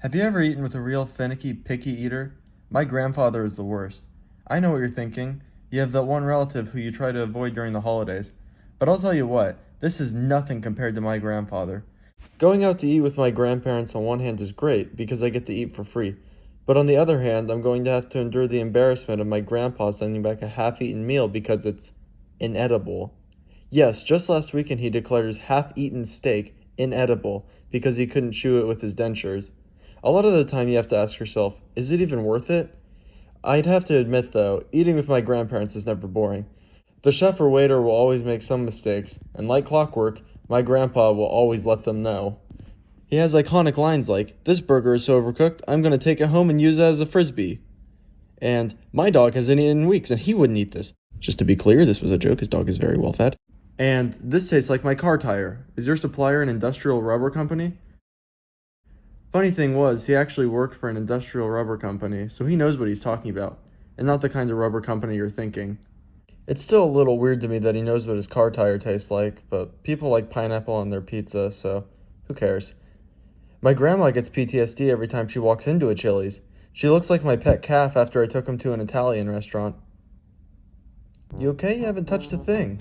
Have you ever eaten with a real finicky, picky eater? My grandfather is the worst. I know what you're thinking. You have that one relative who you try to avoid during the holidays. But I'll tell you what, this is nothing compared to my grandfather. Going out to eat with my grandparents on one hand is great because I get to eat for free. But on the other hand, I'm going to have to endure the embarrassment of my grandpa sending back a half-eaten meal because it's inedible. Yes, just last weekend he declared his half-eaten steak inedible because he couldn't chew it with his dentures. A lot of the time you have to ask yourself, is it even worth it? I'd have to admit though, eating with my grandparents is never boring. The chef or waiter will always make some mistakes, and like clockwork, my grandpa will always let them know. He has iconic lines like, "This burger is so overcooked, I'm gonna take it home and use it as a frisbee." And, "My dog hasn't eaten in weeks and he wouldn't eat this." Just to be clear, this was a joke, his dog is very well fed. And, "This tastes like my car tire. Is your supplier an industrial rubber company?" Funny thing was, he actually worked for an industrial rubber company, so he knows what he's talking about, and not the kind of rubber company you're thinking. It's still a little weird to me that he knows what his car tire tastes like, but people like pineapple on their pizza, so who cares? My grandma gets PTSD every time she walks into a Chili's. She looks like my pet calf after I took him to an Italian restaurant. You okay? You haven't touched a thing.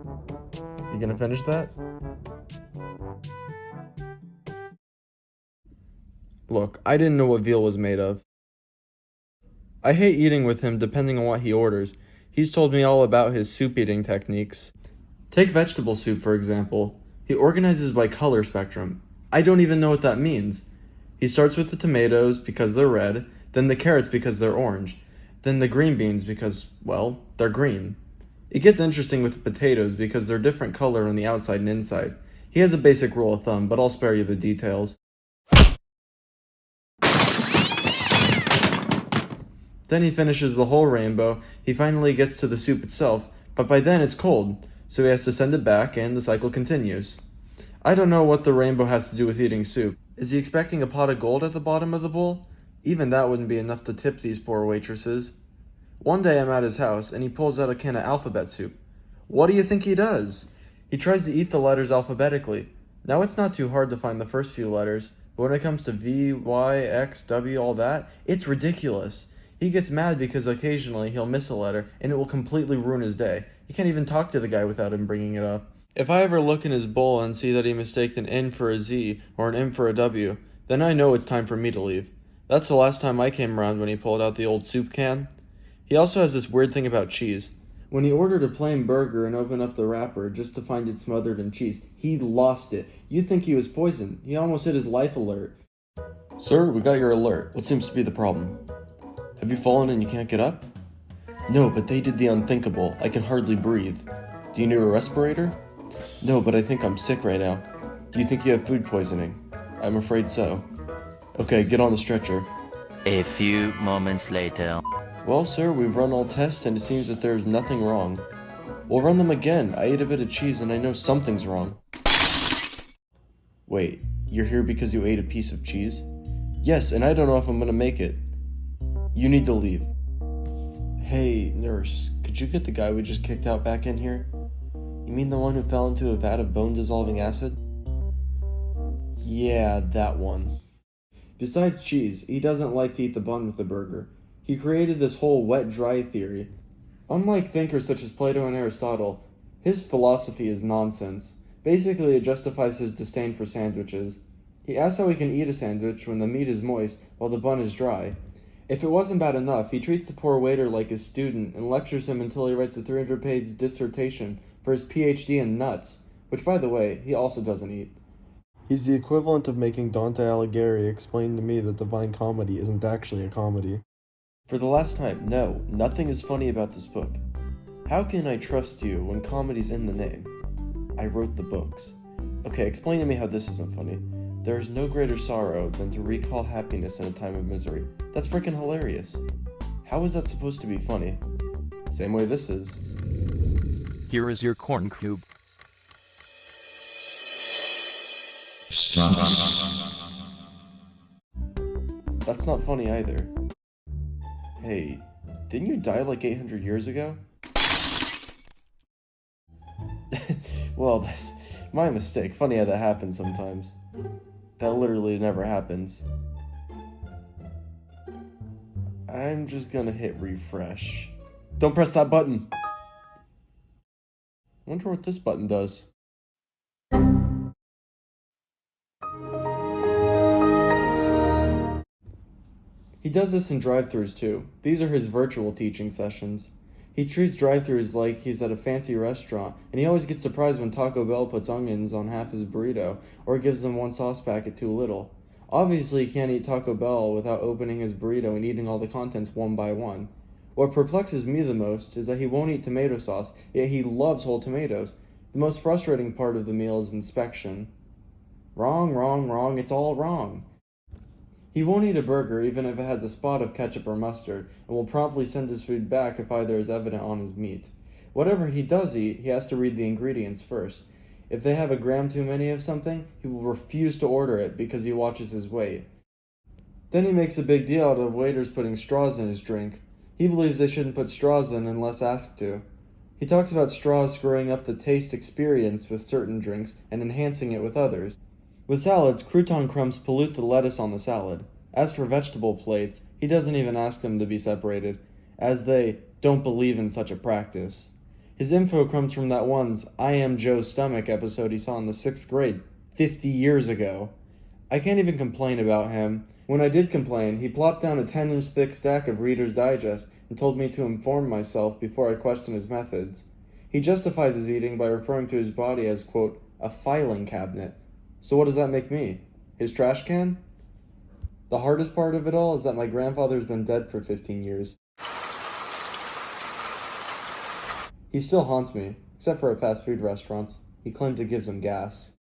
You gonna finish that? Look, I didn't know what veal was made of. I hate eating with him depending on what he orders. He's told me all about his soup eating techniques. Take vegetable soup, for example. He organizes by color spectrum. I don't even know what that means. He starts with the tomatoes because they're red, then the carrots because they're orange, then the green beans because, well, they're green. It gets interesting with the potatoes because they're different color on the outside and inside. He has a basic rule of thumb, but I'll spare you the details. Then he finishes the whole rainbow. He finally gets to the soup itself, but by then it's cold, so he has to send it back and the cycle continues. I don't know what the rainbow has to do with eating soup. Is he expecting a pot of gold at the bottom of the bowl? Even that wouldn't be enough to tip these poor waitresses. One day I'm at his house and he pulls out a can of alphabet soup. What do you think he does? He tries to eat the letters alphabetically. Now it's not too hard to find the first few letters, but when it comes to V, Y, X, W, all that, it's ridiculous. He gets mad because occasionally he'll miss a letter and it will completely ruin his day. He can't even talk to the guy without him bringing it up. If I ever look in his bowl and see that he mistaked an N for a Z or an M for a W, then I know it's time for me to leave. That's the last time I came around when he pulled out the old soup can. He also has this weird thing about cheese. When he ordered a plain burger and opened up the wrapper just to find it smothered in cheese, he lost it. You'd think he was poisoned. He almost hit his life alert. "Sir, we got your alert. What seems to be the problem? Have you fallen and you can't get up?" "No, but they did the unthinkable. I can hardly breathe." "Do you need a respirator?" "No, but I think I'm sick right now." "Do you think you have food poisoning?" "I'm afraid so." "Okay, get on the stretcher." A few moments later. "Well, sir, we've run all tests and it seems that there's nothing wrong." "We'll run them again. I ate a bit of cheese and I know something's wrong." "Wait, you're here because you ate a piece of cheese?" "Yes, and I don't know if I'm gonna make it." "You need to leave." "Hey, nurse, could you get the guy we just kicked out back in here?" "You mean the one who fell into a vat of bone-dissolving acid?" "Yeah, that one." Besides cheese, he doesn't like to eat the bun with the burger. He created this whole wet-dry theory. Unlike thinkers such as Plato and Aristotle, his philosophy is nonsense. Basically, it justifies his disdain for sandwiches. He asks how he can eat a sandwich when the meat is moist while the bun is dry. If it wasn't bad enough, he treats the poor waiter like his student and lectures him until he writes a 300-page dissertation for his PhD in nuts, which, by the way, he also doesn't eat. He's the equivalent of making Dante Alighieri explain to me that Divine Comedy isn't actually a comedy. For the last time, no, nothing is funny about this book. How can I trust you when comedy's in the name? I wrote the books. Okay, explain to me how this isn't funny. There is no greater sorrow than to recall happiness in a time of misery. That's freaking hilarious. How is that supposed to be funny? Same way this is. Here is your corn cube. That's not funny either. Hey, didn't you die like 800 years ago? Well, my mistake. Funny how that happens sometimes. That literally never happens. I'm just gonna hit refresh. Don't press that button! Wonder what this button does. He does this in drive-thrus too. These are his virtual teaching sessions. He treats drive-thrus like he's at a fancy restaurant, and he always gets surprised when Taco Bell puts onions on half his burrito, or gives him one sauce packet too little. Obviously, he can't eat Taco Bell without opening his burrito and eating all the contents one by one. What perplexes me the most is that he won't eat tomato sauce, yet he loves whole tomatoes. The most frustrating part of the meal is inspection. Wrong, wrong, wrong, it's all wrong. He won't eat a burger even if it has a spot of ketchup or mustard, and will promptly send his food back if either is evident on his meat. Whatever he does eat, he has to read the ingredients first. If they have a gram too many of something, he will refuse to order it because he watches his weight. Then he makes a big deal out of waiters putting straws in his drink. He believes they shouldn't put straws in unless asked to. He talks about straws screwing up the taste experience with certain drinks and enhancing it with others. With salads, crouton crumbs pollute the lettuce on the salad. As for vegetable plates, he doesn't even ask them to be separated, as they don't believe in such a practice. His info comes from that one's I Am Joe's Stomach episode he saw in the 6th grade, 50 years ago. I can't even complain about him. When I did complain, he plopped down a 10-inch thick stack of Reader's Digest and told me to inform myself before I question his methods. He justifies his eating by referring to his body as, quote, a filing cabinet. So what does that make me? His trash can? The hardest part of it all is that my grandfather's been dead for 15 years. He still haunts me, except for at fast food restaurants. He claims it gives him gas.